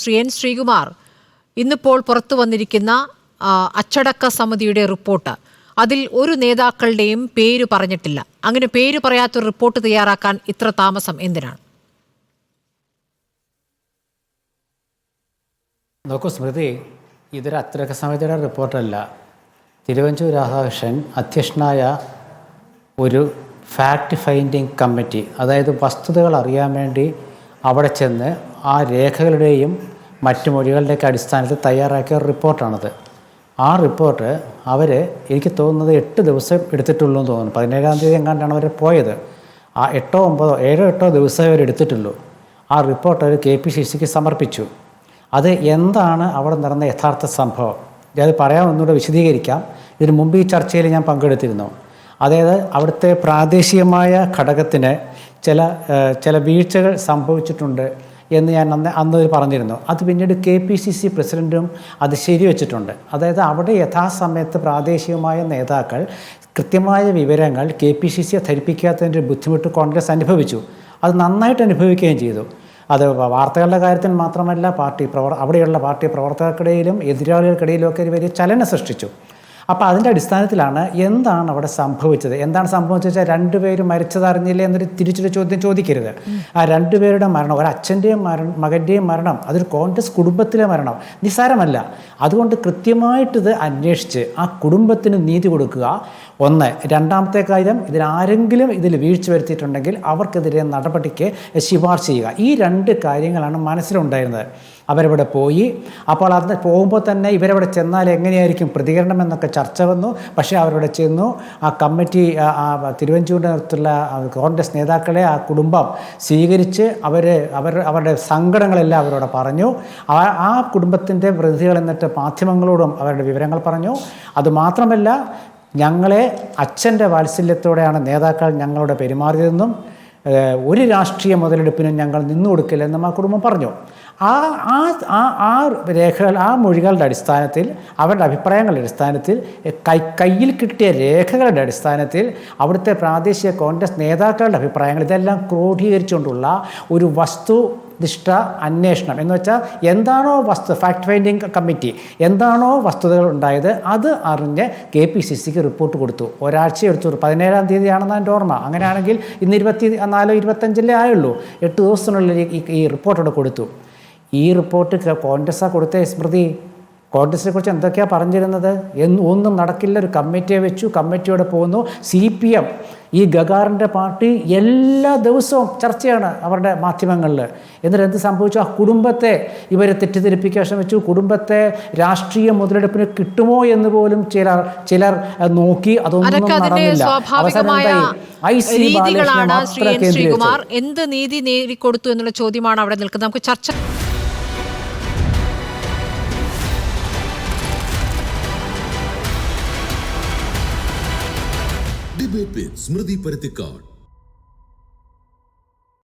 Shri N Sreekumar, ഇന്നിപ്പോൾ പുറത്തു വന്നിരിക്കുന്ന അച്ചടക്ക സമിതിയുടെ റിപ്പോർട്ട്, അതിൽ ഒരു നേതാക്കളുടെയും പേര് പറഞ്ഞിട്ടില്ല. അങ്ങനെ പേര് പറയാത്തൊരു റിപ്പോർട്ട് തയ്യാറാക്കാൻ ഇത്ര താമസം എന്തിനാണ്? നോക്കൂ സ്മൃതി, ഇതൊരു അച്ചടക്ക സമിതിയുടെ റിപ്പോർട്ടല്ല. തിരുവഞ്ചൂർ രാധാകൃഷ്ണൻ അധ്യക്ഷനായ ഒരു ഫാക്ട് ഫൈൻഡിങ് കമ്മിറ്റി, അതായത് വസ്തുതകൾ അറിയാൻ വേണ്ടി അവിടെ ചെന്ന് ആ രേഖകളുടെയും മറ്റു മൊഴികളുടെയൊക്കെ അടിസ്ഥാനത്തിൽ തയ്യാറാക്കിയ ഒരു റിപ്പോർട്ടാണത്. ആ റിപ്പോർട്ട് എനിക്ക് തോന്നുന്നത് 8 ദിവസം എടുത്തിട്ടുള്ളൂ എന്ന് തോന്നുന്നു. 17-ാം തീയതി എങ്ങാണ്ടാണ് അവർ പോയത്. ആ 7-8 ദിവസമേ അവർ എടുത്തിട്ടുള്ളൂ. ആ റിപ്പോർട്ട് അവർ KPCCക്ക് സമർപ്പിച്ചു. അത് എന്താണ് അവിടെ നടന്ന യഥാർത്ഥ സംഭവം, ഞാനത് പറയാൻ ഒന്നുകൂടെ വിശദീകരിക്കാം. ഇതിനു മുമ്പ് ഈ ചർച്ചയിൽ ഞാൻ പങ്കെടുത്തിരുന്നു. അതായത് അവിടുത്തെ പ്രാദേശികമായ ഘടകത്തിന് ചില വീഴ്ചകൾ സംഭവിച്ചിട്ടുണ്ട് എന്ന് ഞാൻ അന്ന് പറഞ്ഞിരുന്നു. അത് പിന്നീട് KPCC പ്രസിഡൻറ്റും അത് ശരിവെച്ചിട്ടുണ്ട്. അതായത് അവിടെ യഥാസമയത്ത് പ്രാദേശികമായ നേതാക്കൾ കൃത്യമായ വിവരങ്ങൾ KPCCയെ ധരിപ്പിക്കാത്തതിൻ്റെ ബുദ്ധിമുട്ട് കോൺഗ്രസ് അനുഭവിച്ചു. അത് നന്നായിട്ട് അനുഭവിക്കുകയും ചെയ്തു. അത് വാർത്തകളുടെ കാര്യത്തിൽ മാത്രമല്ല, അവിടെയുള്ള പാർട്ടി പ്രവർത്തകർക്കിടയിലും എതിരാളികൾക്കിടയിലും ഒക്കെ ഒരു വലിയ ചലനം സൃഷ്ടിച്ചു. അപ്പോൾ അതിൻ്റെ അടിസ്ഥാനത്തിലാണ് എന്താണ് അവിടെ സംഭവിച്ചത്. എന്താണ് സംഭവിച്ചത് വെച്ചാൽ 2 പേര് മരിച്ചതറിഞ്ഞില്ലേ എന്നൊരു തിരിച്ചൊരു ചോദ്യം ചോദിക്കരുത്. ആ 2 പേരുടെ മരണം, ഒരച്ഛൻ്റെയും മകൻ്റെയും മരണം, അതൊരു കോൺഗ്രസ് കുടുംബത്തിലെ മരണം, നിസ്സാരമല്ല. അതുകൊണ്ട് കൃത്യമായിട്ടിത് അന്വേഷിച്ച് ആ കുടുംബത്തിന് നീതി കൊടുക്കുക. ഒന്ന്. രണ്ടാമത്തെ കാര്യം, ഇതിൽ വീഴ്ച വരുത്തിയിട്ടുണ്ടെങ്കിൽ അവർക്കെതിരെ നടപടിക്ക് ശുപാർശ ചെയ്യുക. ഈ 2 കാര്യങ്ങളാണ് മനസ്സിലുണ്ടായിരുന്നത്. അവരവിടെ പോയി. അപ്പോൾ അത് പോകുമ്പോൾ തന്നെ ഇവരവിടെ ചെന്നാൽ എങ്ങനെയായിരിക്കും പ്രതികരണം എന്നൊക്കെ ചർച്ച വന്നു. പക്ഷേ അവരവിടെ ചെന്നു. ആ കമ്മിറ്റി, തിരുവഞ്ചൂരിൻ്റെ നേതൃത്വത്തിലുള്ള കോൺഗ്രസ് നേതാക്കളെ ആ കുടുംബം സ്വീകരിച്ച് അവരുടെ സങ്കടങ്ങളെല്ലാം അവരോട് പറഞ്ഞു. ആ കുടുംബത്തിൻ്റെ പ്രതിനിധികൾ എന്നിട്ട് മാധ്യമങ്ങളോടും അവരുടെ വിവരങ്ങൾ പറഞ്ഞു. അതുമാത്രമല്ല, ഞങ്ങളെ അച്ഛൻ്റെ വാത്സല്യത്തോടെയാണ് നേതാക്കൾ ഞങ്ങളോട് പെരുമാറിയതെന്നും ഒരു രാഷ്ട്രീയ മുതലെടുപ്പിനും ഞങ്ങൾ നിന്നുകൊടുക്കില്ലെന്നും ആ കുടുംബം പറഞ്ഞു. ആ രേഖകൾ, ആ മൊഴികളുടെ അടിസ്ഥാനത്തിൽ, അവരുടെ അഭിപ്രായങ്ങളുടെ അടിസ്ഥാനത്തിൽ, കയ്യിൽ കിട്ടിയ രേഖകളുടെ അടിസ്ഥാനത്തിൽ അവിടുത്തെ പ്രാദേശിക കോൺഗ്രസ് നേതാക്കളുടെ അഭിപ്രായങ്ങൾ ഇതെല്ലാം ക്രോഡീകരിച്ചുകൊണ്ടുള്ള ഒരു വസ്തുനിഷ്ഠ അന്വേഷണം എന്ന് വെച്ചാൽ എന്താണോ ഫാക്ട് ഫൈൻഡിങ് കമ്മിറ്റി എന്താണോ വസ്തുതകൾ ഉണ്ടായത് അത് അറിഞ്ഞ് KPCCക്ക് റിപ്പോർട്ട് കൊടുത്തു. ഒരാഴ്ച എടുത്തു. 17-ാം തീയതിയാണെന്ന് എൻ്റെ ഓർമ്മ. അങ്ങനെയാണെങ്കിൽ ഇന്ന് 24-25 ആയുള്ളൂ. 8 ദിവസത്തിനുള്ളിൽ ഈ റിപ്പോർട്ടോടെ കൊടുത്തു. ഈ റിപ്പോർട്ട് കോൺഗ്രസ്സാണ് കൊടുത്ത. സ്മൃതി, കോൺഗ്രസിനെ കുറിച്ച് എന്തൊക്കെയാണ് പറഞ്ഞിരുന്നത്? ഒന്നും നടക്കില്ല, ഒരു കമ്മിറ്റിയെ വെച്ചു, കമ്മിറ്റിയോടെ പോകുന്നു. CPM, ഈ ഗഗാറിൻ്റെ പാർട്ടി എല്ലാ ദിവസവും ചർച്ചയാണ് അവരുടെ മാധ്യമങ്ങളിൽ. എന്നിട്ട് എന്ത് സംഭവിച്ചു? ആ കുടുംബത്തെ ഇവരെ തെറ്റിദ്ധരിപ്പിക്കാൻ ശ്രമിച്ചു. കുടുംബത്തെ രാഷ്ട്രീയ മുതലെടുപ്പിന് കിട്ടുമോ എന്ന് പോലും ചിലർ നോക്കി. അതൊന്നും നടന്നില്ല. ശ്രീകുമാർ, എന്ത് നീതി നേടിക്കൊടുത്തു എന്നുള്ള ചോദ്യമാണ് അവിടെ നിൽക്കുന്നത്. നമുക്ക് ചർച്ച ഡിബേറ്റ് വിത്ത് സ്മൃതി പരുത്തിക്കാട്.